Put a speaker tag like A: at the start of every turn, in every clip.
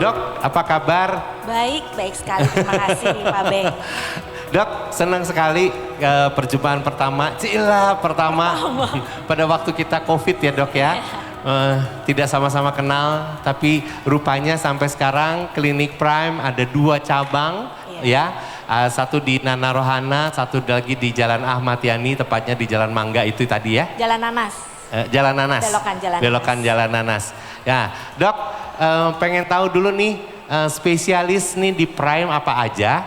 A: Dok, apa kabar?
B: Baik, baik sekali. Terima kasih Pak Beng.
A: Dok, senang sekali perjumpaan pertama, pertama pada waktu kita COVID ya dok ya. Tidak sama-sama kenal, tapi rupanya sampai sekarang Klinik Prime ada 2 cabang ya. Satu di Nana Rohana, satu lagi di Jalan Ahmad Yani, tepatnya di Jalan Mangga itu tadi ya.
B: Jalan Nanas.
A: Jalan Nanas. Belokan Jalan Nanas. Ya, dok, pengen tahu dulu nih spesialis nih di Prime apa aja?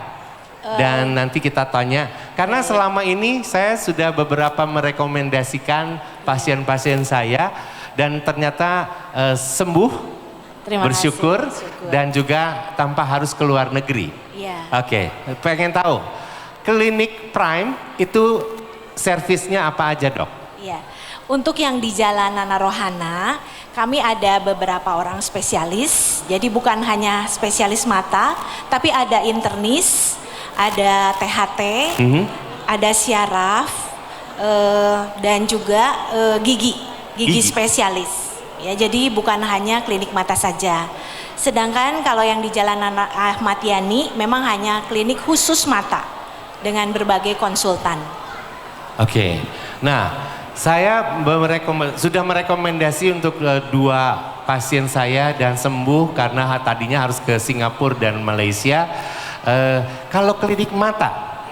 A: Dan nanti kita tanya, karena selama ini saya sudah beberapa merekomendasikan pasien-pasien saya dan ternyata sembuh, bersyukur, dan juga tanpa harus keluar negeri.
B: Iya.
A: Oke, pengen tahu, Klinik Prime itu servisnya apa aja dok?
B: Iya, untuk yang di Jalan Nana Rohana, kami ada beberapa orang spesialis, jadi bukan hanya spesialis mata, tapi ada internis, ada THT, ada syaraf, dan juga gigi spesialis. Ya, jadi bukan hanya klinik mata saja. Sedangkan kalau yang di Jalan Ahmad Yani memang hanya klinik khusus mata dengan berbagai konsultan.
A: Oke, nah saya sudah merekomendasi untuk 2 pasien saya dan sembuh karena tadinya harus ke Singapura dan Malaysia. Kalau klinik mata,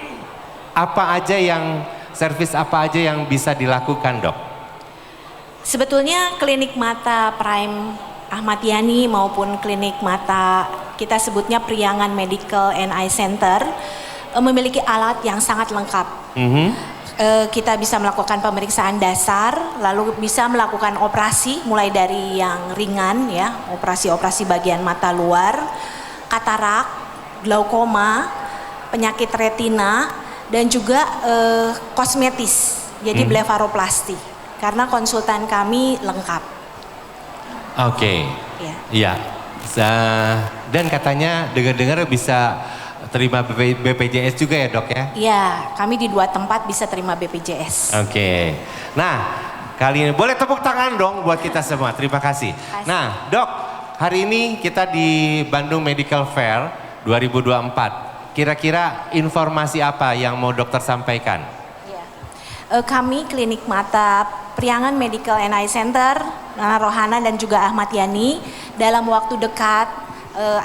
A: servis apa aja yang bisa dilakukan dok?
B: Sebetulnya klinik mata Prime Ahmad Yani maupun klinik mata kita sebutnya Priangan Medical and Eye Center memiliki alat yang sangat lengkap. Kita bisa melakukan pemeriksaan dasar, lalu bisa melakukan operasi mulai dari yang ringan ya, operasi bagian mata luar, katarak, glaukoma, penyakit retina, dan juga kosmetis, jadi blefaroplasti. Karena konsultan kami lengkap.
A: Oke, iya. Dan katanya dengar-dengar bisa terima BPJS juga ya dok ya?
B: Iya, kami di 2 tempat bisa terima BPJS.
A: Oke, nah kali ini boleh tepuk tangan dong buat kita semua, terima kasih. Nah dok, hari ini kita di Bandung Medical Fair 2024. Kira-kira informasi apa yang mau dokter sampaikan?
B: Kami klinik mata Priangan Medical and Eye Center, Nana Rohana dan juga Ahmad Yani dalam waktu dekat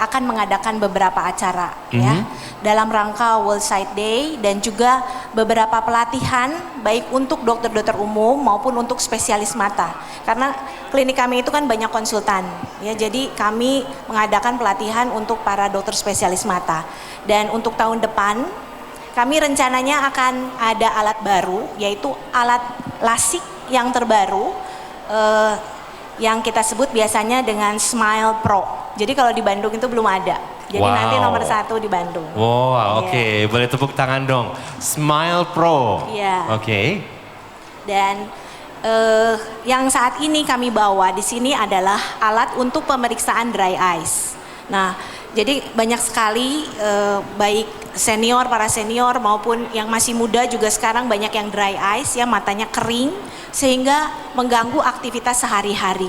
B: akan mengadakan beberapa acara ya dalam rangka World Sight Day dan juga beberapa pelatihan baik untuk dokter-dokter umum maupun untuk spesialis mata. Karena klinik kami itu kan banyak konsultan ya, jadi kami mengadakan pelatihan untuk para dokter spesialis mata. Dan untuk tahun depan kami rencananya akan ada alat baru, yaitu alat lasik yang terbaru yang kita sebut biasanya dengan Smile Pro. Jadi kalau di Bandung itu belum ada. Jadi nanti nomor 1 di Bandung.
A: Wow, oke. Boleh tepuk tangan dong. Smile Pro.
B: Iya.
A: Oke.
B: Dan yang saat ini kami bawa di sini adalah alat untuk pemeriksaan dry eyes. Nah, jadi banyak sekali baik para senior maupun yang masih muda juga sekarang banyak yang dry eyes ya, matanya kering sehingga mengganggu aktivitas sehari-hari.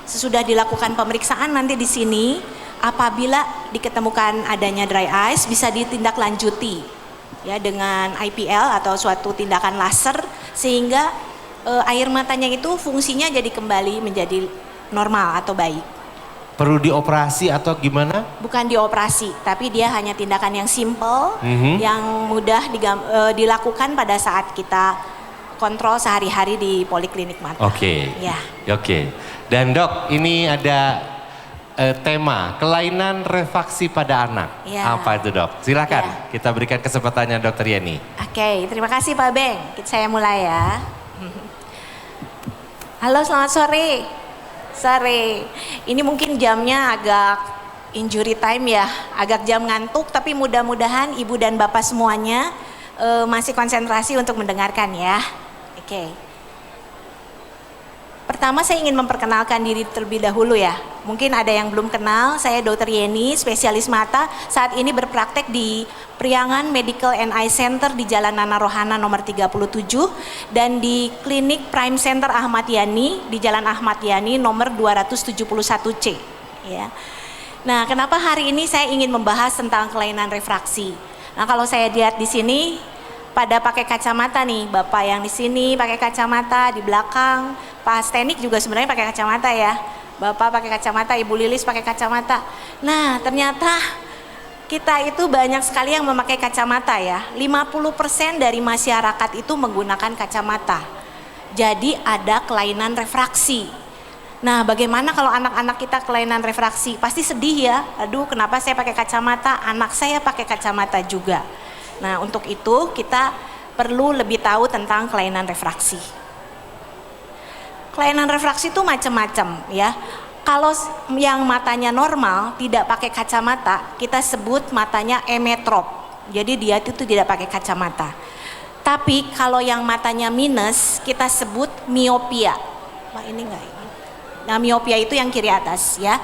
B: Sesudah dilakukan pemeriksaan nanti di sini, apabila diketemukan adanya dry eyes bisa ditindaklanjuti ya dengan IPL atau suatu tindakan laser sehingga air matanya itu fungsinya jadi kembali menjadi normal atau baik.
A: Perlu dioperasi atau gimana?
B: Bukan dioperasi, tapi dia hanya tindakan yang simple, yang mudah dilakukan pada saat kita kontrol sehari-hari di poliklinik mata.
A: Oke.
B: Ya.
A: Oke. Dan dok, ini ada tema kelainan refraksi pada anak.
B: Ya.
A: Apa itu dok? Silakan kita berikan kesempatannya dokter Yeni.
B: Oke, terima kasih Pak Beng. Saya mulai ya. Halo, selamat sore. Ini mungkin jamnya agak injury time ya, agak jam ngantuk, tapi mudah-mudahan ibu dan bapak semuanya masih konsentrasi untuk mendengarkan ya. Oke. Pertama saya ingin memperkenalkan diri terlebih dahulu ya. Mungkin ada yang belum kenal, saya Dr. Yeni, spesialis mata. Saat ini berpraktek di Priangan Medical and Eye Center di Jalan Nana Rohana nomor 37 dan di Klinik Prime Center Ahmad Yani di Jalan Ahmad Yani nomor 271C. Ya. Nah, kenapa hari ini saya ingin membahas tentang kelainan refraksi? Nah, kalau saya lihat di sini pada pakai kacamata nih, Bapak yang di sini pakai kacamata, di belakang Pak Stenik juga sebenarnya pakai kacamata ya. Bapak pakai kacamata, Ibu Lilis pakai kacamata. Nah, ternyata kita itu banyak sekali yang memakai kacamata ya. 50% dari masyarakat itu menggunakan kacamata. Jadi ada kelainan refraksi. Nah, bagaimana kalau anak-anak kita kelainan refraksi? Pasti sedih ya. Aduh, kenapa saya pakai kacamata? Anak saya pakai kacamata juga. Nah, untuk itu kita perlu lebih tahu tentang kelainan refraksi. Kelainan refraksi itu macam-macam ya. Kalau yang matanya normal tidak pakai kacamata, kita sebut matanya emetrop. Jadi dia itu tidak pakai kacamata. Tapi kalau yang matanya minus, kita sebut miopia. Wah, ini enggak ini. Nah, miopia itu yang kiri atas ya.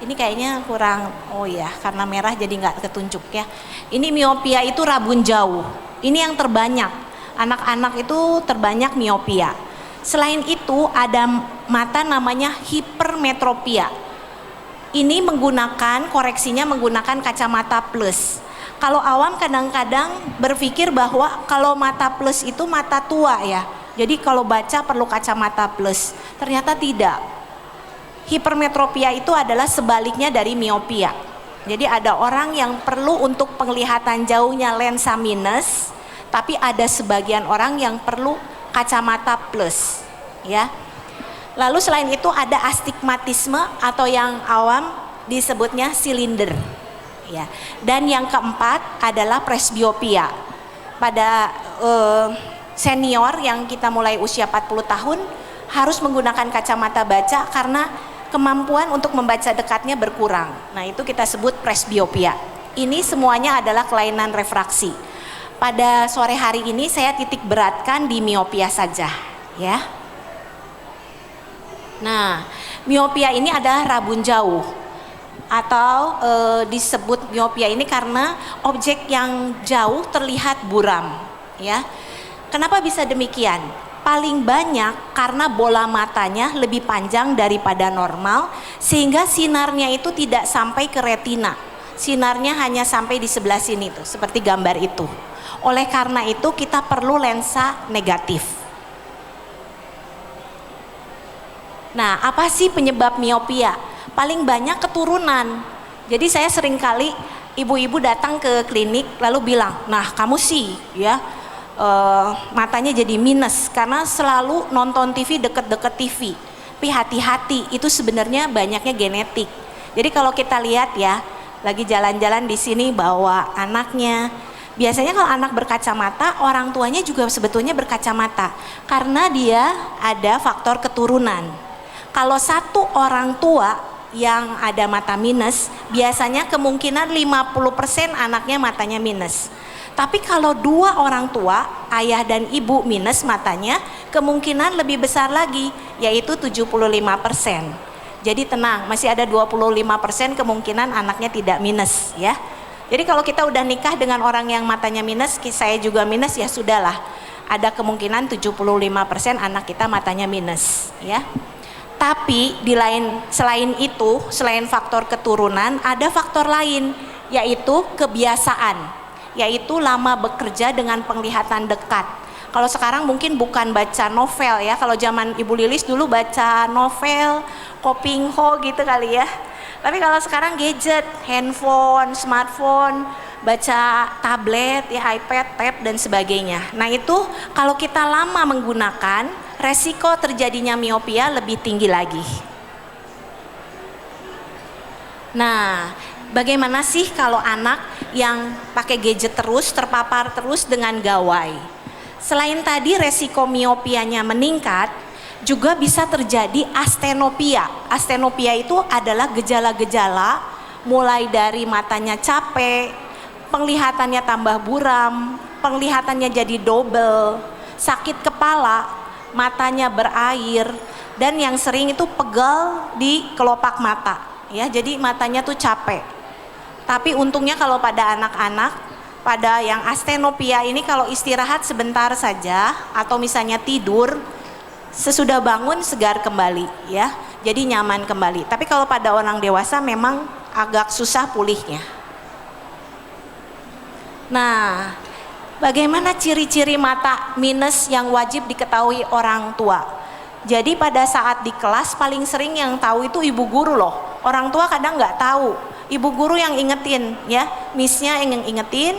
B: Ini kayaknya kurang, oh ya, karena merah jadi nggak ketunjuk ya. Ini miopia itu rabun jauh. Ini yang terbanyak. Anak-anak itu terbanyak miopia. Selain itu ada mata namanya hipermetropia. Ini koreksinya menggunakan kacamata plus. Kalau awam kadang-kadang berpikir bahwa kalau mata plus itu mata tua ya. Jadi kalau baca perlu kacamata plus. Ternyata tidak. Hipermetropia itu adalah sebaliknya dari miopia. Jadi ada orang yang perlu untuk penglihatan jauhnya lensa minus, tapi ada sebagian orang yang perlu kacamata plus, ya. Lalu selain itu ada astigmatisme atau yang awam disebutnya silinder, ya. Dan yang keempat adalah presbiopia. Pada senior yang kita mulai usia 40 tahun harus menggunakan kacamata baca karena kemampuan untuk membaca dekatnya berkurang. Nah, itu kita sebut presbiopia. Ini semuanya adalah kelainan refraksi. Pada sore hari ini saya titik beratkan di miopia saja, ya. Nah, miopia ini adalah rabun jauh atau disebut miopia ini karena objek yang jauh terlihat buram, ya. Kenapa bisa demikian? Paling banyak karena bola matanya lebih panjang daripada normal sehingga sinarnya itu tidak sampai ke retina. Sinarnya hanya sampai di sebelah sini tuh, seperti gambar itu. Oleh karena itu kita perlu lensa negatif. Nah, apa sih penyebab miopia? Paling banyak keturunan. Jadi saya sering kali ibu-ibu datang ke klinik lalu bilang, "Nah, kamu sih ya matanya jadi minus karena selalu nonton TV deket-deket TV." Tapi hati-hati, itu sebenarnya banyaknya genetik. Jadi kalau kita lihat ya, lagi jalan-jalan di sini bawa anaknya, biasanya kalau anak berkacamata, orang tuanya juga sebetulnya berkacamata karena dia ada faktor keturunan. Kalau satu orang tua yang ada mata minus, biasanya kemungkinan 50% anaknya matanya minus. Tapi kalau dua orang tua, ayah dan ibu minus matanya, kemungkinan lebih besar lagi, yaitu 75%. Jadi tenang, masih ada 25% kemungkinan anaknya tidak minus ya. Jadi kalau kita udah nikah dengan orang yang matanya minus, saya juga minus, ya sudahlah. Ada kemungkinan 75% anak kita matanya minus ya. Tapi selain itu, selain faktor keturunan, ada faktor lain, yaitu kebiasaan. Yaitu lama bekerja dengan penglihatan dekat. Kalau sekarang mungkin bukan baca novel ya, kalau zaman Ibu Lilis dulu baca novel, Kopingho gitu kali ya. Tapi kalau sekarang gadget, handphone, smartphone, baca tablet, ya iPad, tab dan sebagainya. Nah itu kalau kita lama menggunakan, resiko terjadinya miopia lebih tinggi lagi. Nah, bagaimana sih kalau anak yang pakai gadget terus, terpapar terus dengan gawai? Selain tadi resiko miopianya meningkat, juga bisa terjadi astenopia. Astenopia itu adalah gejala-gejala mulai dari matanya capek, penglihatannya tambah buram, penglihatannya jadi double, sakit kepala, matanya berair, dan yang sering itu pegal di kelopak mata. Ya, jadi matanya tuh capek. Tapi untungnya kalau pada anak-anak, pada yang astenopia ini kalau istirahat sebentar saja atau misalnya tidur, sesudah bangun segar kembali ya. Jadi nyaman kembali. Tapi kalau pada orang dewasa memang agak susah pulihnya. Nah, bagaimana ciri-ciri mata minus yang wajib diketahui orang tua? Jadi pada saat di kelas paling sering yang tahu itu ibu guru loh. Orang tua kadang nggak tahu. Ibu guru yang ingetin ya, missnya yang ingetin.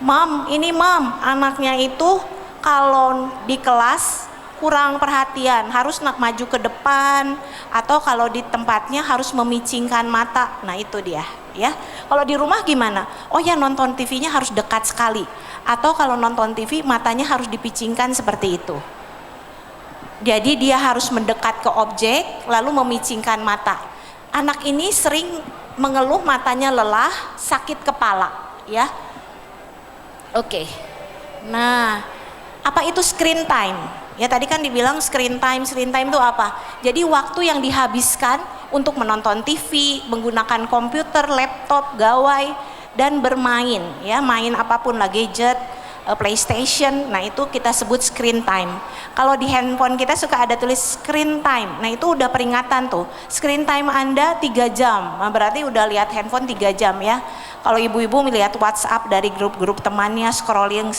B: Mam, ini mam, anaknya itu kalau di kelas kurang perhatian, harus maju ke depan, atau kalau di tempatnya harus memicingkan mata. Nah itu dia ya. Kalau di rumah gimana? Oh ya, nonton TV-nya harus dekat sekali, atau kalau nonton TV matanya harus dipicingkan seperti itu. Jadi dia harus mendekat ke objek lalu memicingkan mata. Anak ini sering mengeluh matanya lelah, sakit kepala ya. Oke. Nah, apa itu screen time? Ya tadi kan dibilang screen time itu apa? Jadi waktu yang dihabiskan untuk menonton TV, menggunakan komputer, laptop, gawai, dan bermain ya, main apapun lah, gadget, PlayStation. Nah itu kita sebut screen time. Kalau di handphone kita suka ada tulis screen time. Nah itu udah peringatan tuh, screen time Anda 3 jam. Nah, berarti udah lihat handphone 3 jam ya. Kalau ibu-ibu melihat WhatsApp dari grup-grup temannya, scrolling,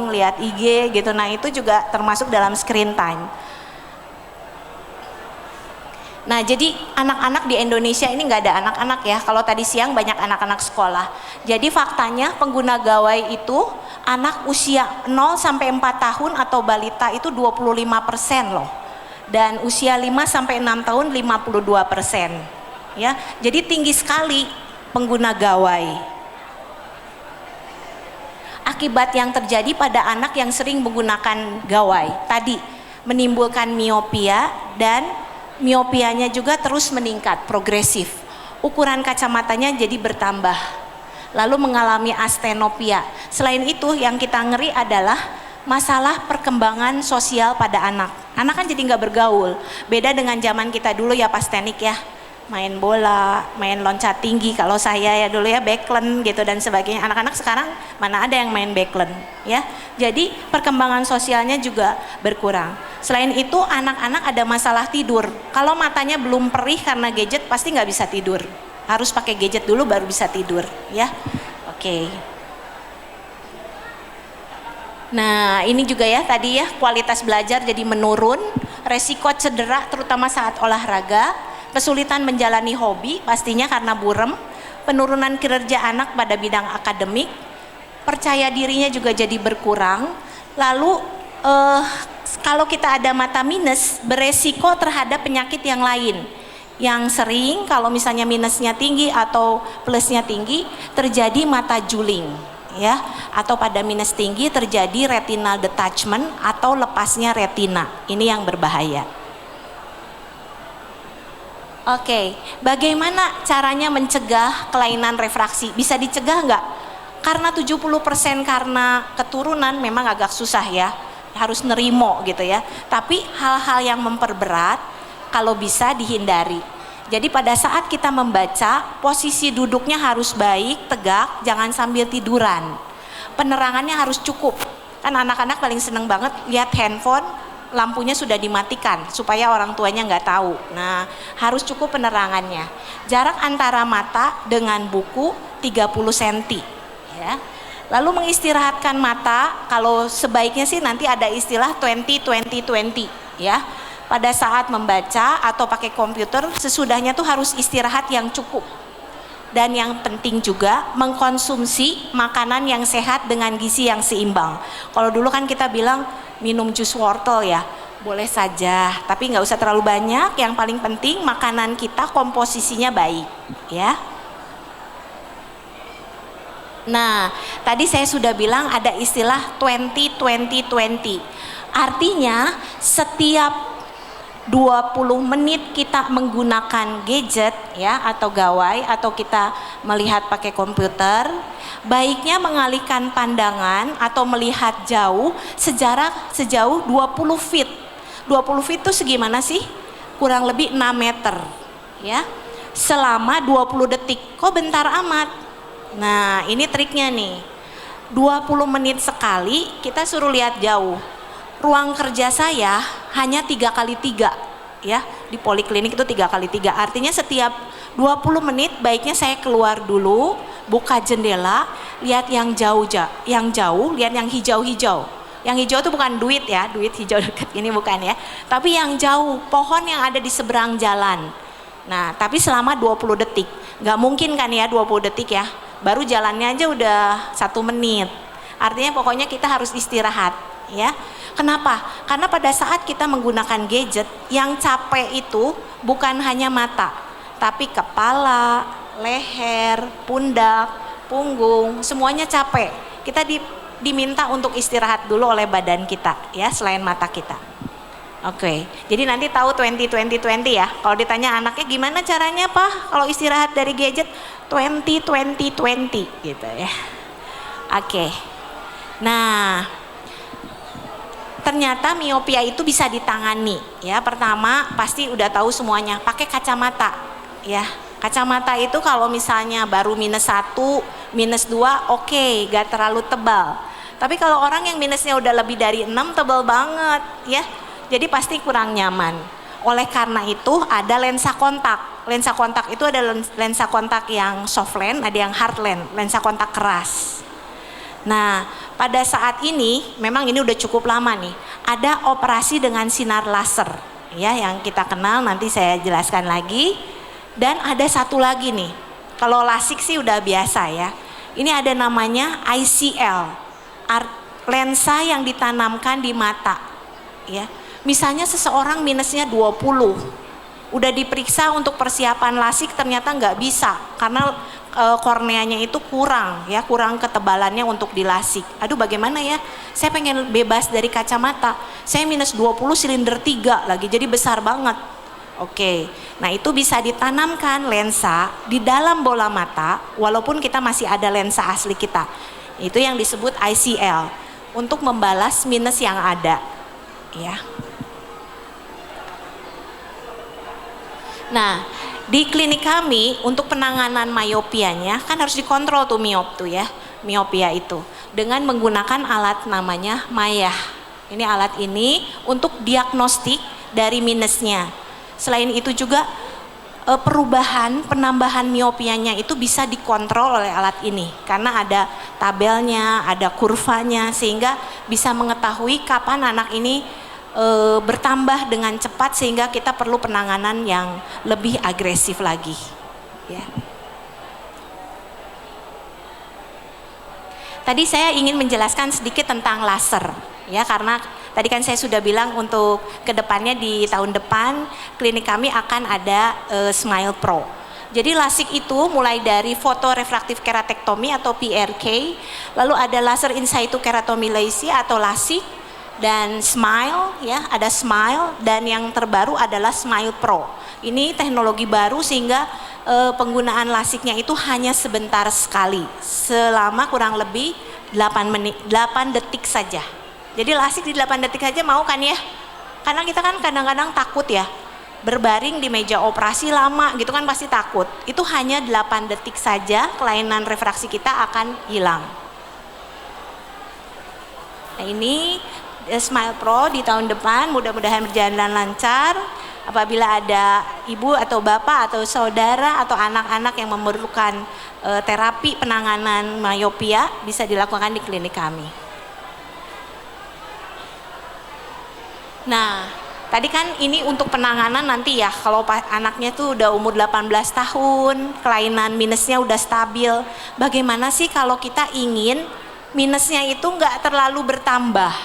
B: lihat IG gitu. Nah itu juga termasuk dalam screen time. Nah jadi anak-anak di Indonesia ini nggak ada anak-anak ya. Kalau tadi siang banyak anak-anak sekolah. Jadi faktanya pengguna gawai itu anak usia 0 sampai 4 tahun atau balita itu 25% loh. Dan usia 5 sampai 6 tahun 52%. Ya, jadi tinggi sekali pengguna gawai. Akibat yang terjadi pada anak yang sering menggunakan gawai tadi menimbulkan miopia, dan miopianya juga terus meningkat, progresif. Ukuran kacamatanya jadi bertambah, lalu mengalami astenopia. Selain itu yang kita ngeri adalah masalah perkembangan sosial pada anak. Anak kan jadi nggak bergaul. Beda dengan zaman kita dulu ya Pas Tenik ya, main bola, main loncat tinggi. Kalau saya ya dulu ya backlen gitu dan sebagainya. Anak-anak sekarang mana ada yang main backlen ya. Jadi perkembangan sosialnya juga berkurang. Selain itu anak-anak ada masalah tidur. Kalau matanya belum perih karena gadget pasti nggak bisa tidur. Harus pakai gadget dulu baru bisa tidur ya. Oke. Nah ini juga ya tadi ya, kualitas belajar jadi menurun, resiko cedera terutama saat olahraga, kesulitan menjalani hobi pastinya karena burem, penurunan kinerja anak pada bidang akademik, percaya dirinya juga jadi berkurang. Lalu kalau kita ada mata minus, beresiko terhadap penyakit yang lain yang sering kalau misalnya minusnya tinggi atau plusnya tinggi terjadi mata juling ya, atau pada minus tinggi terjadi retinal detachment atau lepasnya retina. Ini yang berbahaya. Oke, bagaimana caranya mencegah kelainan refraksi? Bisa dicegah nggak? Karena 70% karena keturunan memang agak susah ya, harus nerimo gitu ya. Tapi hal-hal yang memperberat kalau bisa dihindari. Jadi pada saat kita membaca, posisi duduknya harus baik, tegak, jangan sambil tiduran. Penerangannya harus cukup. Kan anak-anak paling seneng banget lihat handphone, lampunya sudah dimatikan supaya orang tuanya nggak tahu. Nah, harus cukup penerangannya. Jarak antara mata dengan buku 30 cm ya. Lalu mengistirahatkan mata, kalau sebaiknya sih nanti ada istilah 20-20-20 ya. Pada saat membaca atau pakai komputer, sesudahnya tuh harus istirahat yang cukup. Dan yang penting juga mengkonsumsi makanan yang sehat dengan gizi yang seimbang. Kalau dulu kan kita bilang minum jus wortel ya, boleh saja, tapi nggak usah terlalu banyak. Yang paling penting makanan kita komposisinya baik ya. Nah, tadi saya sudah bilang ada istilah 20-20-20. Artinya setiap 20 menit kita menggunakan gadget ya atau gawai, atau kita melihat pakai komputer, baiknya mengalihkan pandangan atau melihat jauh sejauh 20 feet. 20 feet itu segimana sih? Kurang lebih 6 meter ya. Selama 20 detik. Kok bentar amat? Nah, ini triknya nih. 20 menit sekali kita suruh lihat jauh. Ruang kerja saya hanya 3x3 ya, di poliklinik itu 3x3. Artinya setiap 20 menit baiknya saya keluar dulu, buka jendela, lihat yang jauh, lihat yang hijau-hijau. Yang hijau itu bukan duit ya, duit hijau dekat ini bukan ya. Tapi yang jauh, pohon yang ada di seberang jalan. Nah, tapi selama 20 detik. Nggak mungkin kan ya 20 detik ya. Baru jalannya aja udah 1 menit. Artinya pokoknya kita harus istirahat ya. Kenapa? Karena pada saat kita menggunakan gadget, yang capek itu bukan hanya mata, tapi kepala, leher, pundak, punggung, semuanya capek. Kita diminta untuk istirahat dulu oleh badan kita ya, selain mata kita. Oke, jadi nanti tahu 20-20-20 ya. Kalau ditanya anaknya gimana caranya Pak kalau istirahat dari gadget, 20-20-20 gitu ya. Oke. Nah, ternyata miopia itu bisa ditangani ya. Pertama pasti udah tahu semuanya, pakai kacamata ya. Kacamata itu kalau misalnya baru -1, -2 oke, gak terlalu tebal. Tapi kalau orang yang minusnya udah lebih dari 6 tebal banget ya. Jadi pasti kurang nyaman. Oleh karena itu ada lensa kontak. Lensa kontak itu ada lensa kontak yang soft lens, ada yang hard lens, lensa kontak keras. Nah, pada saat ini memang ini udah cukup lama nih. Ada operasi dengan sinar laser ya yang kita kenal, nanti saya jelaskan lagi. Dan ada satu lagi nih. Kalau LASIK sih udah biasa ya. Ini ada namanya ICL. Lensa yang ditanamkan di mata ya. Misalnya seseorang minusnya 20, udah diperiksa untuk persiapan LASIK ternyata nggak bisa karena korneanya itu kurang ya, kurang ketebalannya untuk di LASIK. Aduh bagaimana ya, saya pengen bebas dari kacamata, saya -20 silinder 3 lagi, jadi besar banget. Oke, nah itu bisa ditanamkan lensa di dalam bola mata walaupun kita masih ada lensa asli kita. Itu yang disebut ICL untuk membalas minus yang ada ya. Nah, di klinik kami untuk penanganan miopianya kan harus dikontrol tuh miopia itu dengan menggunakan alat namanya Maya. Ini alat ini untuk diagnostik dari minusnya. Selain itu juga penambahan miopianya itu bisa dikontrol oleh alat ini karena ada tabelnya, ada kurvanya sehingga bisa mengetahui kapan anak ini bertambah dengan cepat sehingga kita perlu penanganan yang lebih agresif lagi ya. Tadi saya ingin menjelaskan sedikit tentang laser ya, karena tadi kan saya sudah bilang untuk kedepannya di tahun depan klinik kami akan ada Smile Pro. Jadi LASIK itu mulai dari fotorefraktif keratektomi atau PRK, lalu ada laser in situ keratomilasi atau LASIK, dan Smile ya, ada Smile, dan yang terbaru adalah Smile Pro. Ini teknologi baru sehingga penggunaan LASIK-nya itu hanya sebentar sekali, selama kurang lebih 8 detik saja. Jadi LASIK di 8 detik saja mau kan ya? Karena kita kan kadang-kadang takut ya, berbaring di meja operasi lama gitu kan pasti takut. Itu hanya 8 detik saja kelainan refraksi kita akan hilang. Nah ini Smile Pro di tahun depan mudah-mudahan berjalan lancar. Apabila ada ibu atau bapak atau saudara atau anak-anak yang memerlukan terapi penanganan miopia bisa dilakukan di klinik kami. Nah, tadi kan ini untuk penanganan nanti ya, kalau anaknya tuh udah umur 18 tahun, kelainan minusnya udah stabil. Bagaimana sih kalau kita ingin minusnya itu nggak terlalu bertambah?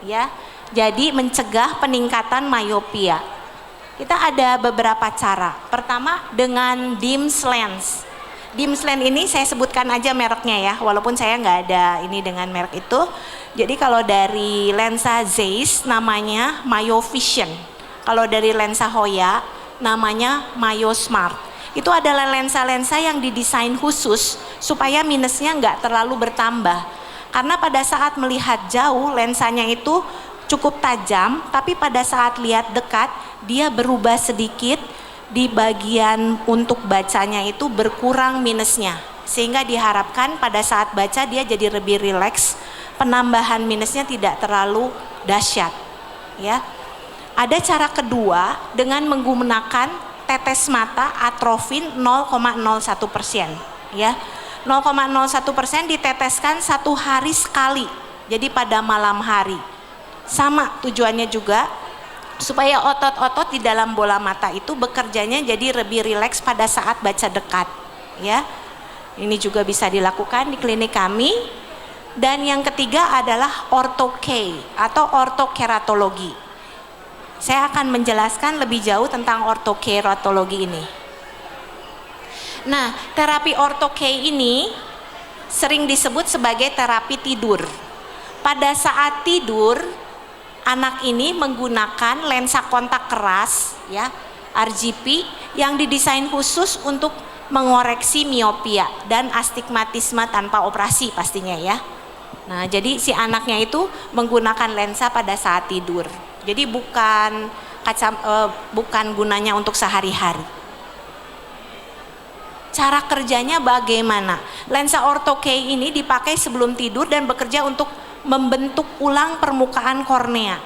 B: Ya, jadi mencegah peningkatan miopia. Kita ada beberapa cara. Pertama dengan DIMS lens. DIMS lens ini saya sebutkan aja mereknya ya, walaupun saya nggak ada ini dengan merek itu. Jadi kalau dari lensa Zeiss namanya MyoVision. Kalau dari lensa Hoya namanya MyoSmart. Itu adalah lensa-lensa yang didesain khusus supaya minusnya nggak terlalu bertambah. Karena pada saat melihat jauh lensanya itu cukup tajam, tapi pada saat lihat dekat dia berubah sedikit di bagian untuk bacanya itu berkurang minusnya. Sehingga diharapkan pada saat baca dia jadi lebih rileks, penambahan minusnya tidak terlalu dahsyat. Ya. Ada cara kedua dengan menggunakan tetes mata atrofin 0,01%, ya. 0,01% diteteskan 1 hari sekali, jadi pada malam hari. Sama tujuannya juga supaya otot-otot di dalam bola mata itu bekerjanya jadi lebih rileks pada saat baca dekat, ya. Ini juga bisa dilakukan di klinik kami. Dan yang ketiga adalah ortho-K atau ortokeratologi. Saya akan menjelaskan lebih jauh tentang ortokeratologi ini. Nah, terapi ortho-K ini sering disebut sebagai terapi tidur. Pada saat tidur, anak ini menggunakan lensa kontak keras, ya, RGP, yang didesain khusus untuk mengoreksi miopia dan astigmatisme tanpa operasi pastinya, ya. Nah, jadi si anaknya itu menggunakan lensa pada saat tidur. Jadi bukan gunanya untuk sehari-hari. Cara kerjanya bagaimana? Lensa ortho-K ini dipakai sebelum tidur dan bekerja untuk membentuk ulang permukaan kornea,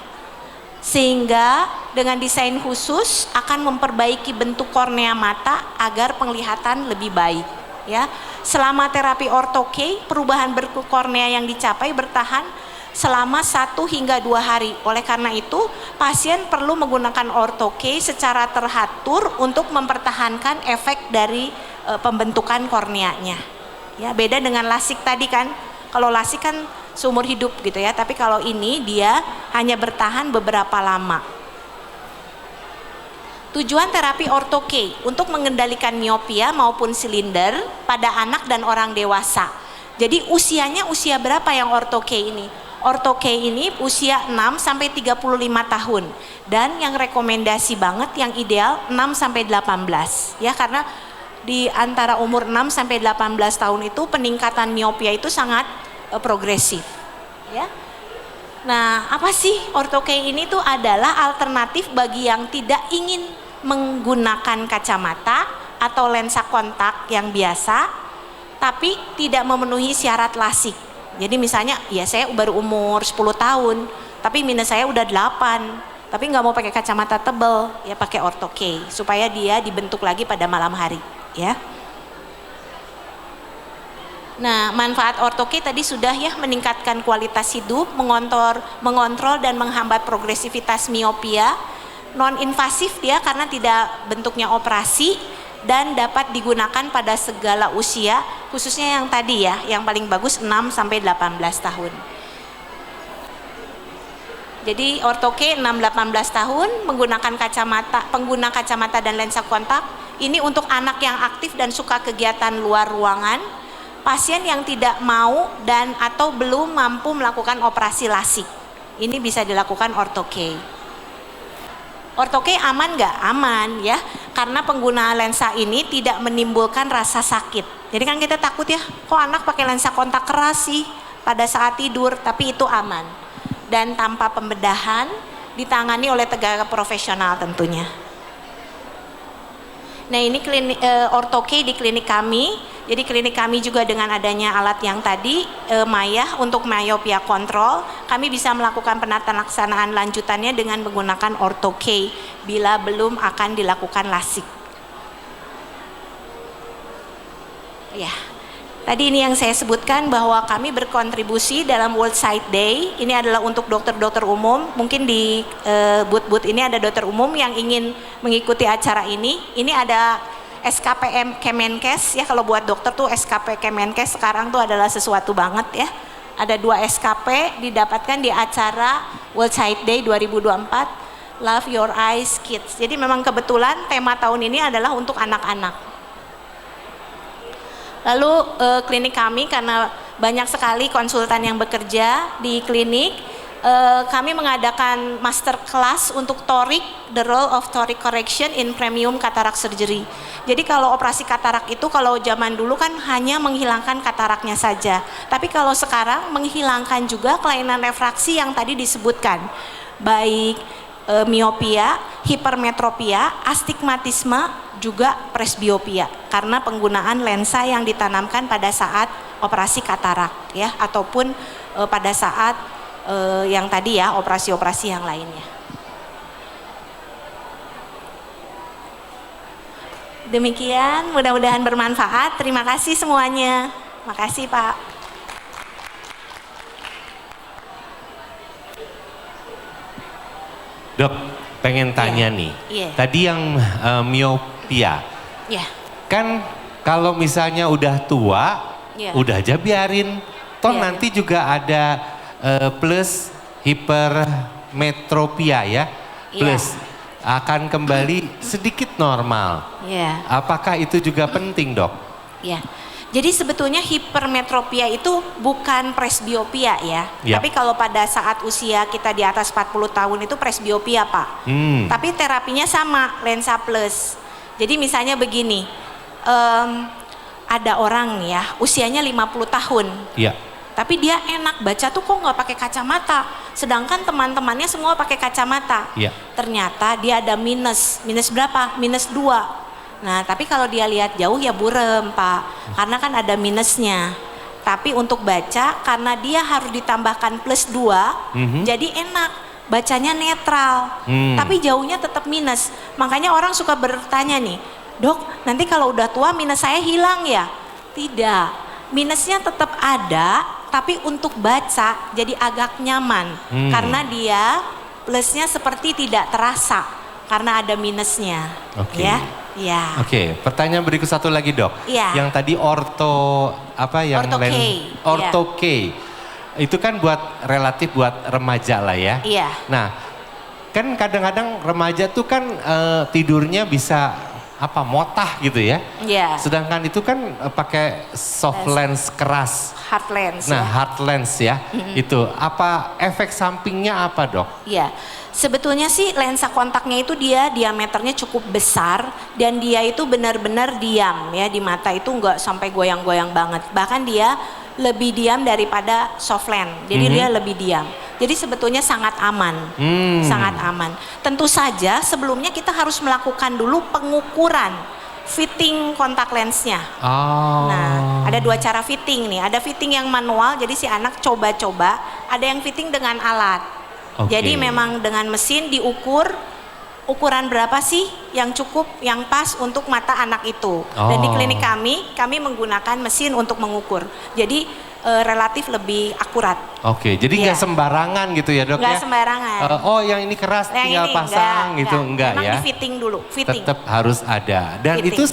B: sehingga dengan desain khusus akan memperbaiki bentuk kornea mata agar penglihatan lebih baik, ya. Selama terapi ortho-K, perubahan bentuk kornea yang dicapai bertahan selama 1 hingga 2 hari. Oleh karena itu, pasien perlu menggunakan ortho-K secara teratur untuk mempertahankan efek dari pembentukan korneanya, ya. Beda dengan lasik tadi kan. Kalau lasik kan seumur hidup gitu, ya, tapi kalau ini dia hanya bertahan beberapa lama. Tujuan terapi ortho-K untuk mengendalikan miopia maupun silinder pada anak dan orang dewasa. Jadi usianya usia berapa yang ortho-K ini? Ortho-K ini usia 6 sampai 35 tahun, dan yang rekomendasi banget yang ideal 6 sampai 18, ya, karena di antara umur 6 sampai 18 tahun itu peningkatan miopia itu sangat progresif, ya. Nah, apa sih ortho-K ini tuh adalah alternatif bagi yang tidak ingin menggunakan kacamata atau lensa kontak yang biasa tapi tidak memenuhi syarat lasik. Jadi misalnya, ya saya baru umur 10 tahun tapi minus saya udah 8, tapi nggak mau pakai kacamata tebel, ya pakai ortho-K supaya dia dibentuk lagi pada malam hari, ya. Nah, manfaat ortho-K tadi sudah, ya, meningkatkan kualitas hidup, mengontrol dan menghambat progresivitas miopia, non-invasif dia karena tidak bentuknya operasi, dan dapat digunakan pada segala usia, khususnya yang tadi, ya, yang paling bagus 6 sampai 18 tahun. Jadi ortho-K 6-18 tahun menggunakan pengguna kacamata dan lensa kontak. Ini untuk anak yang aktif dan suka kegiatan luar ruangan. Pasien yang tidak mau dan atau belum mampu melakukan operasi lasik, ini bisa dilakukan ortho-K. Ortho-K aman nggak? Aman, ya, karena penggunaan lensa ini tidak menimbulkan rasa sakit. Jadi kan kita takut, ya, kok anak pakai lensa kontak keras sih pada saat tidur, tapi itu aman dan tanpa pembedahan, ditangani oleh tenaga profesional tentunya. Nah, ini ortho-K di klinik kami. Jadi klinik kami juga dengan adanya alat yang tadi, Maya untuk myopia control, kami bisa melakukan penatalaksanaan lanjutannya dengan menggunakan ortho-K bila belum akan dilakukan lasik. Ya, tadi ini yang saya sebutkan bahwa kami berkontribusi dalam World Sight Day. Ini adalah untuk dokter-dokter umum. Mungkin di booth-booth ini ada dokter umum yang ingin mengikuti acara ini. Ini ada SKP Kemenkes, ya, kalau buat dokter tuh SKP Kemenkes sekarang tuh adalah sesuatu banget, ya. Ada 2 SKP didapatkan di acara World Sight Day 2024, Love Your Eyes Kids. Jadi memang kebetulan tema tahun ini adalah untuk anak-anak. Lalu klinik kami, karena banyak sekali konsultan yang bekerja di klinik, kami mengadakan master class untuk toric, the role of toric correction in premium cataract surgery. Jadi kalau operasi katarak itu, kalau zaman dulu kan hanya menghilangkan kataraknya saja, tapi kalau sekarang menghilangkan juga kelainan refraksi yang tadi disebutkan, baik miopia, hipermetropia, astigmatisme, juga presbiopia, karena penggunaan lensa yang ditanamkan pada saat operasi katarak, ya, ataupun pada saat yang tadi, ya, operasi-operasi yang lainnya. Demikian, mudah-mudahan bermanfaat. Terima kasih semuanya. Makasih Pak.
A: Dok, pengen tanya nih. Tadi yang miopia. Kan kalau misalnya udah tua, udah aja biarin. Toh nanti juga ada plus hipermetropia ya. Plus akan kembali sedikit normal. Apakah itu juga penting, Dok?
B: Jadi sebetulnya hipermetropia itu bukan presbiopia ya. Tapi kalau pada saat usia kita di atas 40 tahun itu presbiopia Pak. Tapi terapinya sama, lensa plus. Jadi misalnya begini, ada orang ya usianya 50 tahun. Tapi dia enak baca tuh kok nggak pakai kacamata. Sedangkan teman-temannya semua pakai kacamata. Ternyata dia ada minus berapa? Minus 2. Nah tapi kalau dia lihat jauh ya burem Pak. Karena kan ada minusnya. Tapi untuk baca karena dia harus ditambahkan plus 2. Jadi enak. Bacanya netral. Tapi jauhnya tetap minus. Makanya orang suka bertanya nih. Dok nanti kalau udah tua minus saya hilang ya? Tidak. Minusnya tetap ada, tapi untuk baca jadi agak nyaman karena dia plusnya seperti tidak terasa karena ada minusnya. Oke,
A: pertanyaan berikut satu lagi Dok. Yang tadi orto K. Itu kan relatif buat remaja lah ya. Nah, kan kadang-kadang remaja tuh kan tidurnya bisa motah gitu ya. Sedangkan itu kan pakai soft lens keras.
B: Hard lens.
A: Nah, hard lens ya. Itu apa efek sampingnya apa, Dok?
B: Sebetulnya sih lensa kontaknya itu dia diameternya cukup besar dan dia itu benar-benar diam ya di mata itu nggak sampai goyang-goyang banget. Bahkan dia lebih diam daripada soft lens. Jadi dia lebih diam. Jadi sebetulnya sangat aman, sangat aman. Tentu saja sebelumnya kita harus melakukan dulu pengukuran fitting kontak lensnya. Nah, ada 2 cara fitting nih. Ada fitting yang manual, jadi si anak coba-coba. Ada yang fitting dengan alat. Jadi memang dengan mesin diukur ukuran berapa sih yang cukup, yang pas untuk mata anak itu. Dan di klinik kami menggunakan mesin untuk mengukur. Jadi relatif lebih akurat.
A: Jadi nggak sembarangan gitu ya Dok ya?
B: Nggak sembarangan.
A: Yang ini keras yang tinggal ini pasang enggak ya?
B: Memang di fitting dulu.
A: Tetap harus ada. Dan itu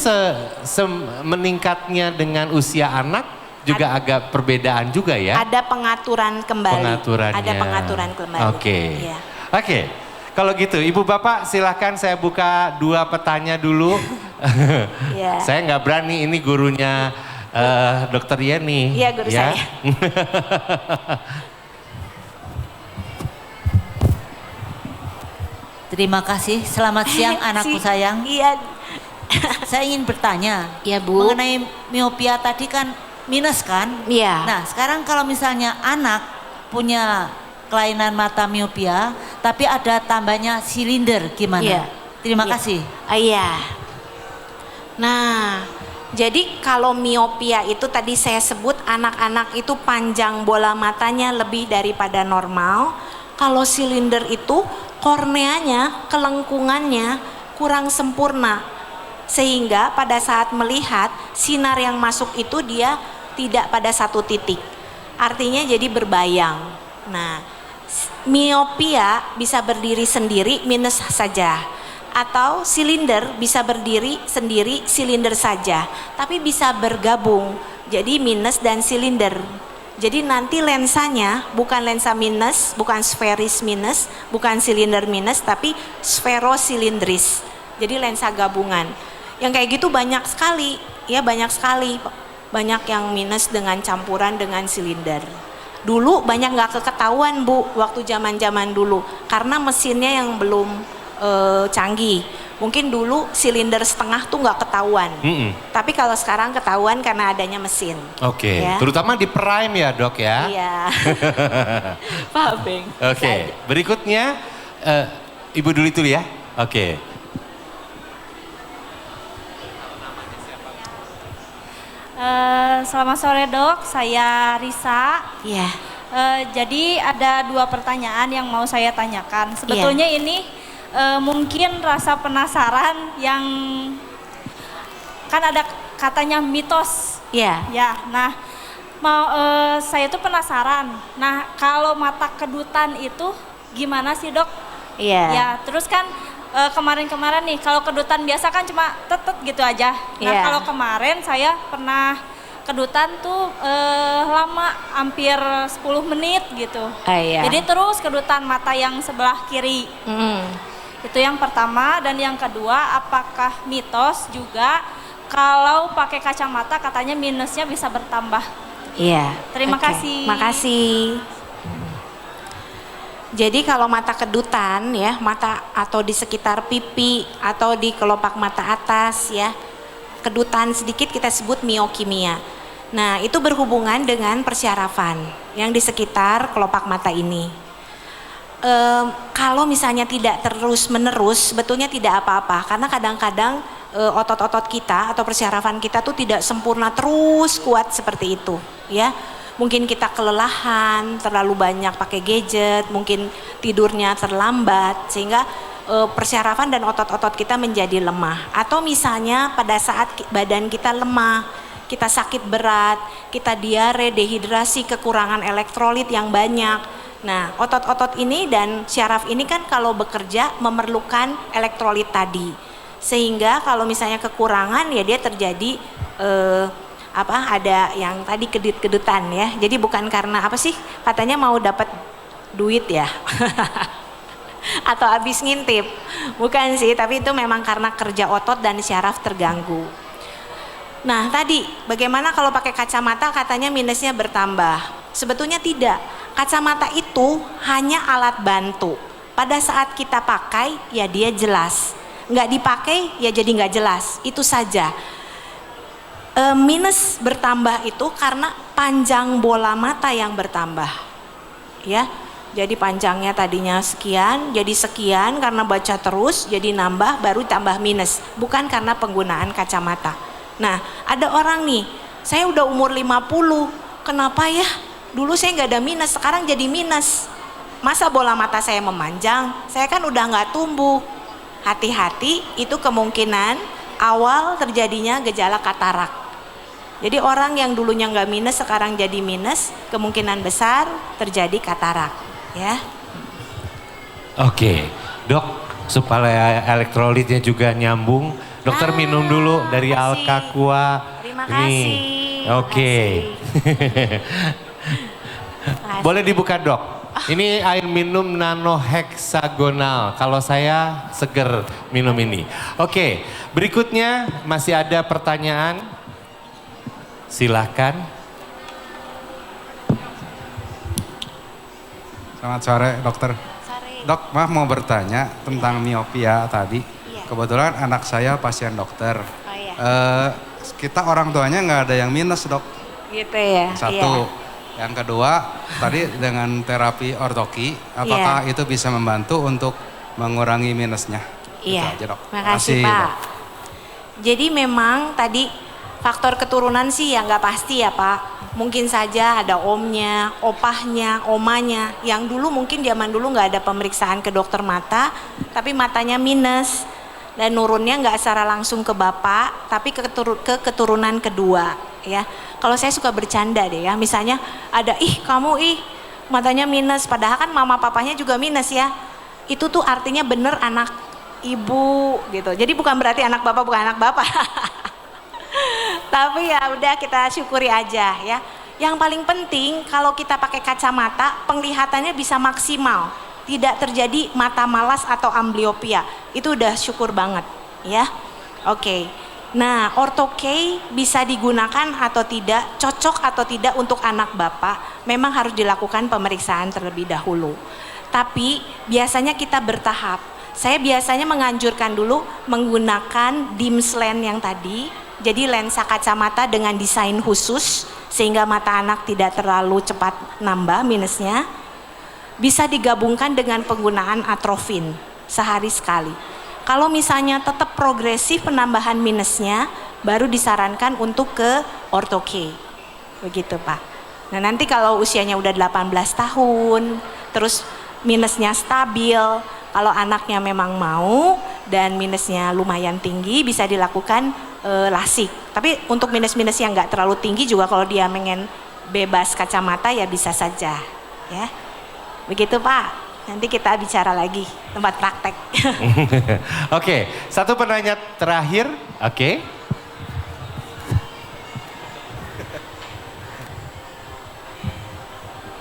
A: meningkatnya dengan usia anak juga agak perbedaan juga ya?
B: Ada pengaturan kembali.
A: Ada
B: pengaturan kembali.
A: Oke. Kalau gitu, Ibu Bapak silahkan saya buka 2 petanya dulu. Saya nggak berani, ini gurunya Dokter Yeni.
B: Iya, guru saya.
C: Terima kasih. Selamat siang anakku sayang. Saya ingin bertanya. Bu. Mengenai miopia tadi kan minus kan? Nah, sekarang kalau misalnya anak punya kelainan mata miopia, tapi ada tambahnya silinder, gimana? Terima kasih.
B: Nah, jadi kalau miopia itu tadi saya sebut anak-anak itu panjang bola matanya lebih daripada normal. Kalau silinder itu korneanya, kelengkungannya kurang sempurna. Sehingga pada saat melihat sinar yang masuk itu dia tidak pada satu titik. Artinya jadi berbayang. Nah, miopia bisa berdiri sendiri minus saja. Atau silinder bisa berdiri sendiri silinder saja, tapi bisa bergabung jadi minus dan silinder. Jadi nanti lensanya bukan lensa minus, bukan sferis minus, bukan silinder minus, tapi sferosilindris. Jadi lensa gabungan. Yang kayak gitu banyak sekali, banyak yang minus dengan campuran dengan silinder. Dulu banyak nggak ketahuan Bu, waktu zaman dulu, karena mesinnya yang belum canggih. Mungkin dulu silinder setengah tuh nggak ketahuan. Tapi kalau sekarang ketahuan karena adanya mesin.
A: Terutama di prime ya Dok ya.
B: Pak Beng.
A: Berikutnya Ibu dulu itu ya.
D: Selamat sore Dok, saya Risa. Jadi ada 2 pertanyaan yang mau saya tanyakan. Sebetulnya ini mungkin rasa penasaran yang kan ada katanya mitos.
B: Iya.
D: Ya, nah saya tuh penasaran. Nah, kalau mata kedutan itu gimana sih, Dok?
B: Iya.
D: Ya, terus kan kemarin-kemarin nih, kalau kedutan biasa kan cuma tetet gitu aja. Nah,
B: Iya.
D: kalau kemarin saya pernah kedutan tuh lama, hampir 10 menit gitu.
B: Iya.
D: Jadi terus kedutan mata yang sebelah kiri. Itu yang pertama. Dan yang kedua, apakah mitos juga kalau pakai kacamata katanya minusnya bisa bertambah?
B: Iya.
D: Terima kasih.
B: Makasih. Jadi kalau mata kedutan ya, mata atau di sekitar pipi atau di kelopak mata atas ya, kedutan sedikit kita sebut miokimia. Nah, itu berhubungan dengan persyarafan yang di sekitar kelopak mata ini. Kalau misalnya tidak terus menerus, sebetulnya tidak apa-apa, karena kadang-kadang otot-otot kita atau persyarafan kita tuh tidak sempurna terus kuat seperti itu ya. Mungkin kita kelelahan, terlalu banyak pakai gadget, mungkin tidurnya terlambat sehingga persyarafan dan otot-otot kita menjadi lemah. Atau misalnya pada saat badan kita lemah, kita sakit berat, kita diare, dehidrasi, kekurangan elektrolit yang banyak. Nah, otot-otot ini dan syaraf ini kan kalau bekerja memerlukan elektrolit tadi. Sehingga kalau misalnya kekurangan ya dia terjadi ada yang tadi kedut-kedutan ya. Jadi bukan karena apa sih? Katanya mau dapat duit ya. Atau habis ngintip. Bukan sih, tapi itu memang karena kerja otot dan syaraf terganggu. Nah, tadi bagaimana kalau pakai kacamata katanya minusnya bertambah. Sebetulnya tidak. Kacamata itu hanya alat bantu. Pada saat kita pakai ya dia jelas. Nggak dipakai ya jadi nggak jelas. Itu saja. Minus bertambah itu karena panjang bola mata yang bertambah ya. Jadi panjangnya tadinya sekian jadi sekian karena baca terus jadi nambah baru tambah minus, bukan karena penggunaan kacamata. Nah, ada orang nih, saya udah umur 50, kenapa ya dulu saya nggak ada minus, sekarang jadi minus. Masa bola mata saya memanjang, saya kan udah nggak tumbuh. Hati-hati, itu kemungkinan awal terjadinya gejala katarak. Jadi orang yang dulunya nggak minus sekarang jadi minus, kemungkinan besar terjadi katarak ya.
A: Oke, Dok, supaya elektrolitnya juga nyambung, dokter minum dulu dari Alkaqua.
B: Terima kasih.
A: Oke. Boleh dibuka, Dok. Ini air minum nano heksagonal. Kalau saya seger minum ini. Oke, berikutnya masih ada pertanyaan. Silakan.
E: Selamat sore, dokter.
B: Sore.
E: Dok, maaf mau bertanya tentang miopia tadi.
B: Iya.
E: Kebetulan anak saya pasien dokter.
B: Oh iya.
E: Kita orang tuanya nggak ada yang minus, Dok.
B: Gitu ya.
E: Satu.
B: Iya.
E: Yang kedua, tadi dengan terapi ortoki, apakah itu bisa membantu untuk mengurangi minusnya?
B: Iya.
E: Itu aja, Dok.
B: Makasih, Pak.
E: Dok.
B: Jadi memang tadi faktor keturunan sih ya nggak pasti ya Pak. Mungkin saja ada omnya, opahnya, omanya. Yang dulu mungkin zaman dulu nggak ada pemeriksaan ke dokter mata, tapi matanya minus. Dan nurunnya nggak secara langsung ke bapak, tapi ke keturunan kedua ya. Kalau saya suka bercanda deh ya, misalnya ada kamu matanya minus, padahal kan mama papanya juga minus ya. Itu tuh artinya bener anak ibu gitu. Jadi bukan berarti anak bapak bukan anak bapak. Tapi ya udah kita syukuri aja ya. Yang paling penting kalau kita pakai kacamata penglihatannya bisa maksimal. Tidak terjadi mata malas atau ambliopia. Itu udah syukur banget ya. Oke. Nah, ortho-K bisa digunakan atau tidak, cocok atau tidak untuk anak bapak, memang harus dilakukan pemeriksaan terlebih dahulu. Tapi biasanya kita bertahap. Saya biasanya menganjurkan dulu menggunakan DIMS lens yang tadi, jadi lensa kacamata dengan desain khusus sehingga mata anak tidak terlalu cepat nambah minusnya. Bisa digabungkan dengan penggunaan atrofin sehari sekali. Kalau misalnya tetap progresif penambahan minusnya, baru disarankan untuk ke ortho-K. Begitu Pak. Nah nanti kalau usianya udah 18 tahun, terus minusnya stabil, kalau anaknya memang mau dan minusnya lumayan tinggi, bisa dilakukan lasik. Tapi untuk minus-minus yang nggak terlalu tinggi juga kalau dia pengen bebas kacamata ya bisa saja, ya. Begitu Pak. Nanti kita bicara lagi tempat praktek.
A: Oke, satu penanya terakhir. Oke.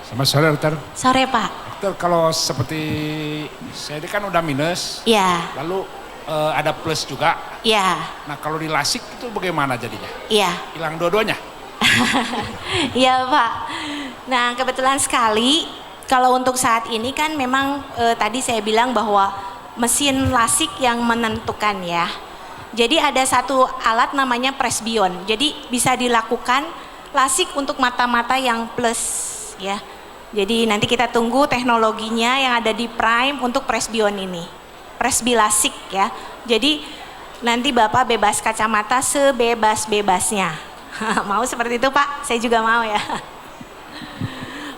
F: Selamat sore dokter.
B: Sore Pak.
F: Dokter, kalau seperti saya ini kan udah minus.
B: Iya.
F: Lalu ada plus juga.
B: Iya.
F: Nah kalau di lasik itu bagaimana jadinya?
B: Iya.
F: Hilang dua-duanya?
B: Iya Pak. Nah kebetulan sekali kalau untuk saat ini kan memang tadi saya bilang bahwa mesin lasik yang menentukan ya. Jadi ada satu alat namanya presbyon. Jadi bisa dilakukan lasik untuk mata-mata yang plus ya. Jadi nanti kita tunggu teknologinya yang ada di Prime untuk presbyon ini. Presbi lasik ya. Jadi nanti Bapak bebas kacamata sebebas-bebasnya. Mau seperti itu Pak? Saya juga mau ya.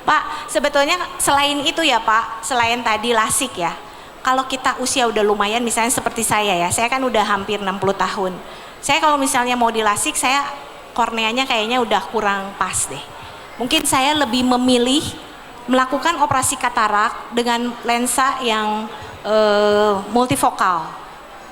B: Pak, sebetulnya selain itu ya Pak, selain tadi lasik ya, kalau kita usia udah lumayan misalnya seperti saya ya, saya kan udah hampir 60 tahun. Saya kalau misalnya mau dilasik, saya korneanya kayaknya udah kurang pas deh. Mungkin saya lebih memilih melakukan operasi katarak dengan lensa yang multifokal.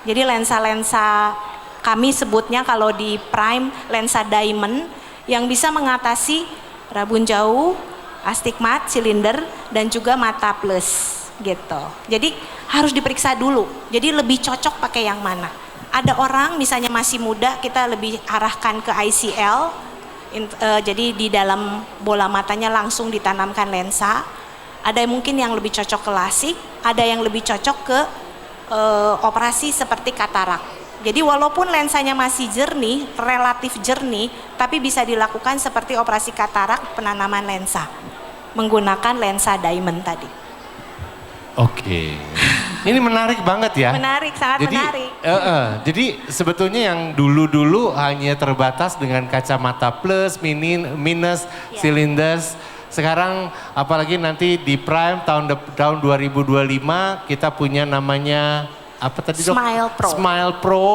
B: Jadi lensa-lensa kami sebutnya kalau di Prime lensa diamond yang bisa mengatasi rabun jauh, astigmat, silinder, dan juga mata plus gitu. Jadi harus diperiksa dulu. Jadi lebih cocok pakai yang mana. Ada orang misalnya masih muda kita lebih arahkan ke ICL. Jadi di dalam bola matanya langsung ditanamkan lensa. Ada mungkin yang lebih cocok ke lasik, ada yang lebih cocok ke operasi seperti katarak. Jadi walaupun lensanya masih jernih, relatif jernih, tapi bisa dilakukan seperti operasi katarak penanaman lensa menggunakan lensa diamond tadi.
A: Oke, ini menarik banget ya.
B: Menarik, sangat menarik.
A: Jadi sebetulnya yang dulu-dulu hanya terbatas dengan kacamata plus, minus, cylinders. Sekarang apalagi nanti di Prime tahun 2025 kita punya namanya apa tadi dok?
B: Smile Pro.
A: Smile Pro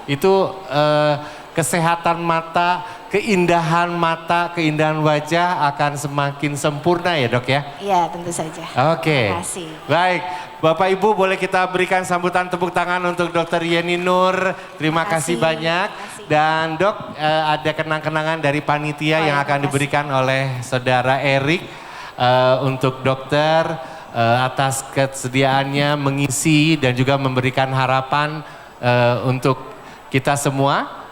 A: itu kesehatan mata, keindahan mata, keindahan wajah akan semakin sempurna ya dok ya?
B: Iya tentu saja.
A: Oke.
B: Terima kasih.
A: Baik, Bapak Ibu boleh kita berikan sambutan tepuk tangan untuk Dr. Yeni Nur. Terima kasih banyak. Dan dok ada kenang-kenangan dari panitia yang akan diberikan oleh saudara Erik untuk dokter atas kesediaannya mengisi dan juga memberikan harapan untuk kita semua.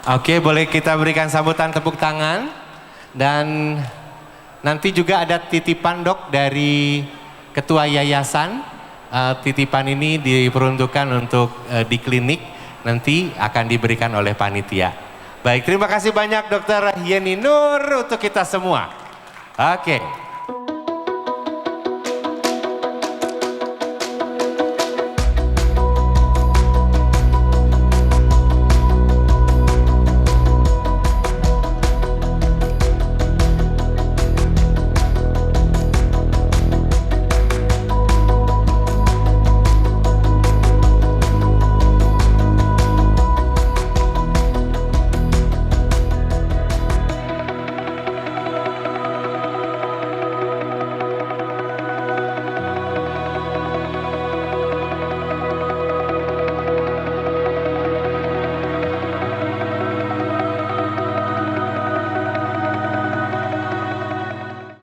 A: Oke, boleh kita berikan sambutan tepuk tangan. Dan nanti juga ada titipan dok dari ketua yayasan. Titipan ini diperuntukkan untuk di klinik, nanti akan diberikan oleh panitia. Baik, terima kasih banyak Dr. Yeni Nur untuk kita semua. Oke.